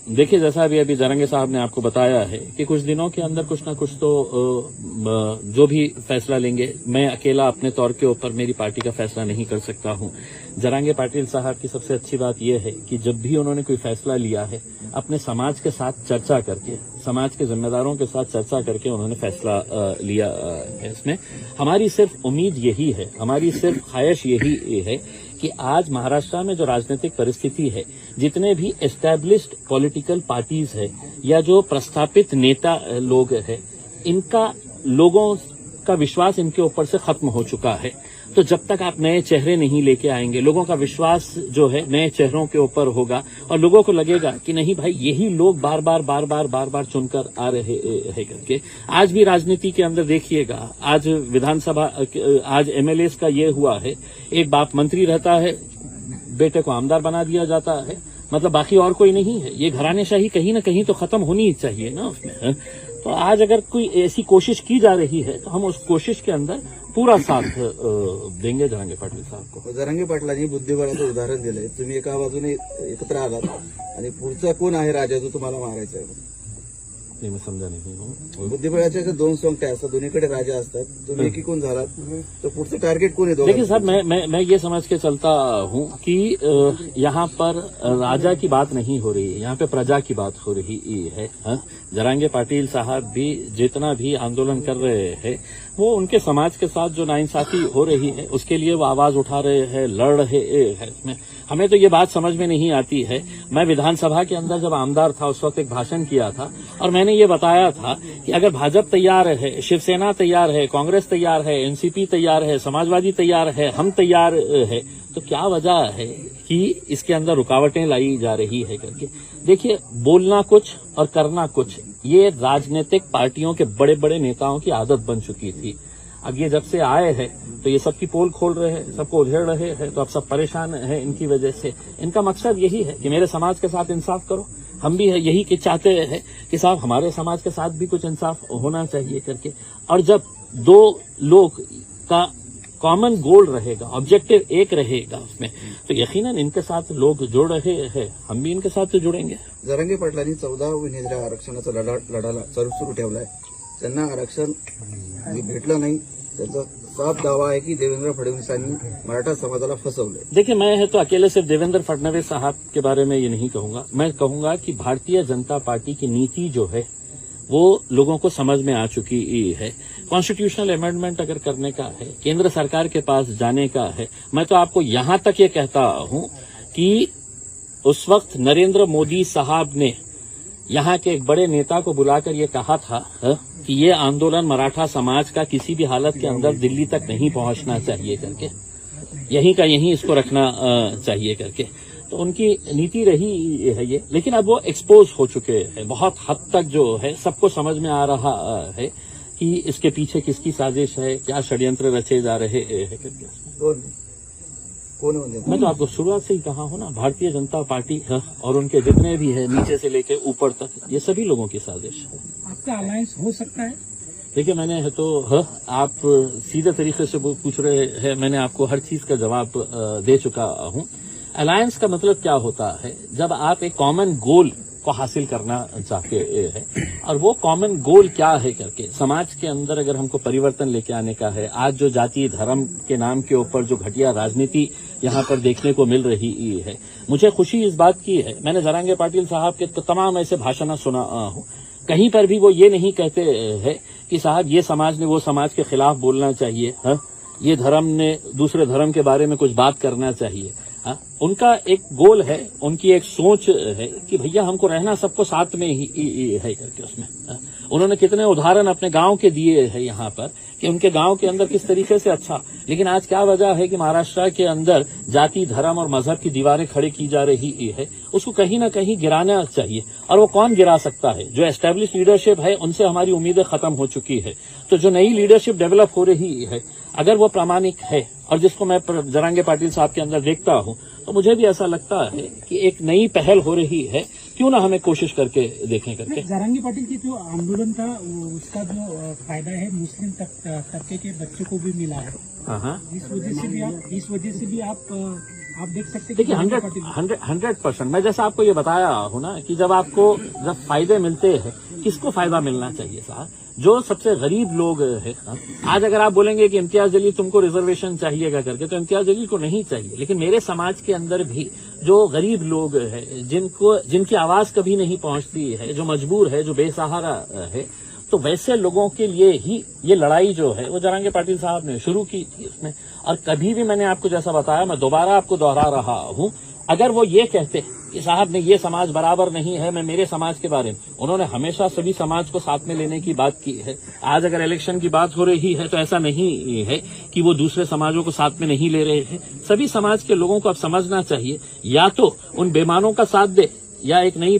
देखिए, जैसा अभी जरंगे साहब ने आपको बताया है कि कुछ दिनों के अंदर कुछ ना कुछ तो जो भी फैसला लेंगे, मैं अकेला अपने तौर के ऊपर मेरी पार्टी का फैसला नहीं कर सकता हूं। जरंगे पाटिल साहब की सबसे अच्छी बात यह है कि जब भी उन्होंने कोई फैसला लिया है, अपने समाज के साथ चर्चा करके, समाज के जिम्मेदारों के साथ चर्चा करके उन्होंने फैसला लिया है। इसमें हमारी सिर्फ उम्मीद यही है, हमारी सिर्फ ख्वाहिश यही है कि आज महाराष्ट्र में जो राजनीतिक परिस्थिति है, जितने भी एस्टैब्लिश्ड पॉलिटिकल पार्टीज है या जो प्रस्थापित नेता लोग हैं, इनका लोगों का विश्वास इनके ऊपर से खत्म हो चुका है। तो जब तक आप नए चेहरे नहीं लेके आएंगे, लोगों का विश्वास जो है नए चेहरों के ऊपर होगा और लोगों को लगेगा कि नहीं भाई, यही लोग बार बार चुनकर आ रहे हैं करके। आज भी राजनीति के अंदर देखिएगा, आज विधानसभा, आज एमएलएस का ये हुआ है, एक बाप मंत्री रहता है, बेटे को आमदार बना दिया जाता है, मतलब बाकी और कोई नहीं है। ये घरानेशाही कहीं ना कहीं तो खत्म होनी ही चाहिए ना उसमें। तो आज अगर कोई ऐसी कोशिश की जा रही है तो हम उस कोशिश के अंदर पूरा साथ देंगे जरांगे पाटील साहब को। जरांगे पाटलांनी बुद्धिबळाचं उदाहरण दिलंय। तुम्ही एका बाजूने एकत्र आलात आणि पुढचा कोण आहे राजा जो तुम्हाला मारायचा आहे? नहीं, मैं समझा नहीं हूँ। बुद्धिबळाच्या दोन संख्या असतात, दोन्हीकडे राजा असतात, तुम्ही एकीकून झालात तर पुढचं टार्गेट कोण आहे? देखिए साहब, मैं ये समझ के चलता हूँ कि यहाँ पर राजा की बात नहीं हो रही है, यहाँ पे प्रजा की बात हो रही है। जरांगे पाटिल साहब भी जितना भी आंदोलन कर रहे हैं, वो उनके समाज के साथ जो नाइंसाफी हो रही है उसके लिए वो आवाज उठा रहे हैं, लड़ रहे हैं। इसमें हमें तो ये बात समझ में नहीं आती है। मैं विधानसभा के अंदर जब आमदार था उस वक्त एक भाषण किया था और मैंने ये बताया था कि अगर भाजपा तैयार है, शिवसेना तैयार है, कांग्रेस तैयार है, एनसीपी तैयार है, समाजवादी तैयार है, हम तैयार है, तो क्या वजह है कि इसके अंदर रुकावटें लाई जा रही है करके। देखिए, बोलना कुछ और करना कुछ, ये राजनीतिक पार्टियों के बड़े बड़े नेताओं की आदत बन चुकी थी। अब ये जब से आए हैं तो ये सबकी पोल खोल रहे हैं, सबको उधेड़ रहे हैं, तो अब सब परेशान हैं इनकी वजह से। इनका मकसद यही है कि मेरे समाज के साथ इंसाफ करो। हम भी यही कि चाहते हैं कि साहब हमारे समाज के साथ भी कुछ इंसाफ होना चाहिए करके। और जब दो लोग का कॉमन गोल रहेगा, ऑब्जेक्टिव एक रहेगा उसमें, तो यकीनन इनके साथ लोग जुड़ रहे हैं, हम भी इनके साथ जुड़ेंगे। जरांगे पाटलांनी 14 उमेदवार आरक्षणाचा लढा सुरू ठेवलाय। त्यांना आरक्षण भेटलं नाही, त्याचा साफ दावा है कि देवेंद्र फडणवीसांनी मराठा समाजाला फसवले। देखिए, मैं तो अकेले सिर्फ देवेंद्र फडणवीस साहब के बारे में ये नहीं कहूंगा, मैं कहूंगा कि भारतीय जनता पार्टी की नीति जो है वो लोगों को समझ में आ चुकी है। कॉन्स्टिट्यूशनल अमेंडमेंट अगर करने का है, केंद्र सरकार के पास जाने का है, मैं तो आपको यहां तक ये कहता हूं कि उस वक्त नरेंद्र मोदी साहब ने यहां के एक बड़े नेता को बुलाकर ये कहा था कि ये आंदोलन मराठा समाज का किसी भी हालत के अंदर दिल्ली तक नहीं पहुंचना चाहिए करके, यहीं का यहीं इसको रखना चाहिए करके। तो उनकी नीति रही है ये, लेकिन अब वो एक्सपोज हो चुके हैं बहुत हद तक। जो है सबको समझ में आ रहा है कि इसके पीछे किसकी साजिश है, क्या षड्यंत्र रचे जा रहे हैं करके। मैं तो आपको शुरुआत से ही कहा हूं ना, भारतीय जनता पार्टी और उनके जितने भी है नीचे से लेके ऊपर तक, ये सभी लोगों की साजिश है। आपका अलायंस हो सकता है? देखिए, मैंने है तो आप सीधे तरीके से पूछ रहे हैं, मैंने आपको हर चीज का जवाब दे चुका हूं। अलायंस का मतलब क्या होता है? जब आप एक कॉमन गोल को हासिल करना चाहते हैं, और वो कॉमन गोल क्या है करके, समाज के अंदर अगर हमको परिवर्तन लेके आने का है, आज जो जाति धर्म के नाम के ऊपर जो घटिया राजनीति यहाँ पर देखने को मिल रही है, मुझे खुशी इस बात की है, मैंने जरांगे पाटिल साहब के तमाम ऐसे भाषण सुना हूँ, कहीं पर भी वो ये नहीं कहते हैं कि साहब ये समाज ने वो समाज के खिलाफ बोलना चाहिए, ये धर्म ने दूसरे धर्म के बारे में कुछ बात करना चाहिए। उनका एक गोल है, उनकी एक सोच है कि भैया हमको रहना सबको साथ में ही है करके। उसमें उन्होंने कितने उदाहरण अपने गांव के दिए हैं यहाँ पर कि उनके गांव के अंदर किस तरीके से अच्छा, लेकिन आज क्या वजह है कि महाराष्ट्र के अंदर जाति धर्म और मजहब की दीवारें खड़ी की जा रही है, उसको कहीं ना कहीं गिराना चाहिए। और वो कौन गिरा सकता है? जो एस्टेब्लिश लीडरशिप है उनसे हमारी उम्मीदें खत्म हो चुकी है। तो जो नई लीडरशिप डेवलप हो रही है, अगर वो प्रामाणिक है और जिसको मैं जरांगे पाटिल साहब के अंदर देखता हूं, तो मुझे भी ऐसा लगता है कि एक नई पहल हो रही है, क्यों ना हमें कोशिश करके देखें करके। जरांगे पाटिल की जो आंदोलन था उसका जो फायदा है मुस्लिम तबके के बच्चों को भी मिला है। हाँ, इस वजह से भी आप आप देख सकते हैं देखिए, कि 100% मैं जैसा आपको ये बताया हूं ना कि जब फायदे मिलते हैं, किसको फायदा मिलना चाहिए साहब? जो सबसे गरीब लोग हैं। आज अगर आप बोलेंगे कि इम्तियाज जलील तुमको रिजर्वेशन चाहिएगा करके, तो इम्तियाज जलील को नहीं चाहिए, लेकिन मेरे समाज के अंदर भी जो गरीब लोग हैं, जिनकी आवाज कभी नहीं पहुंचती है, जो मजबूर है, जो बेसहारा है, तो वैसे लोगों के लिए ही ये लड़ाई जो है वो जरांगे पाटिल साहब ने शुरू की थी उसमें। और कभी भी मैंने आपको जैसा बताया, मैं दोबारा आपको दोहरा रहा हूं, अगर वो ये कहते कि साहब ने ये समाज बराबर नहीं है, मैं मेरे समाज के बारे में, उन्होंने हमेशा सभी समाज को साथ में लेने की बात की है। आज अगर इलेक्शन की बात हो रही है तो ऐसा नहीं है कि वो दूसरे समाजों को साथ में नहीं ले रहे हैं। सभी समाज के लोगों को अब समझना चाहिए, या तो उन बेईमानों का साथ दे या एक नई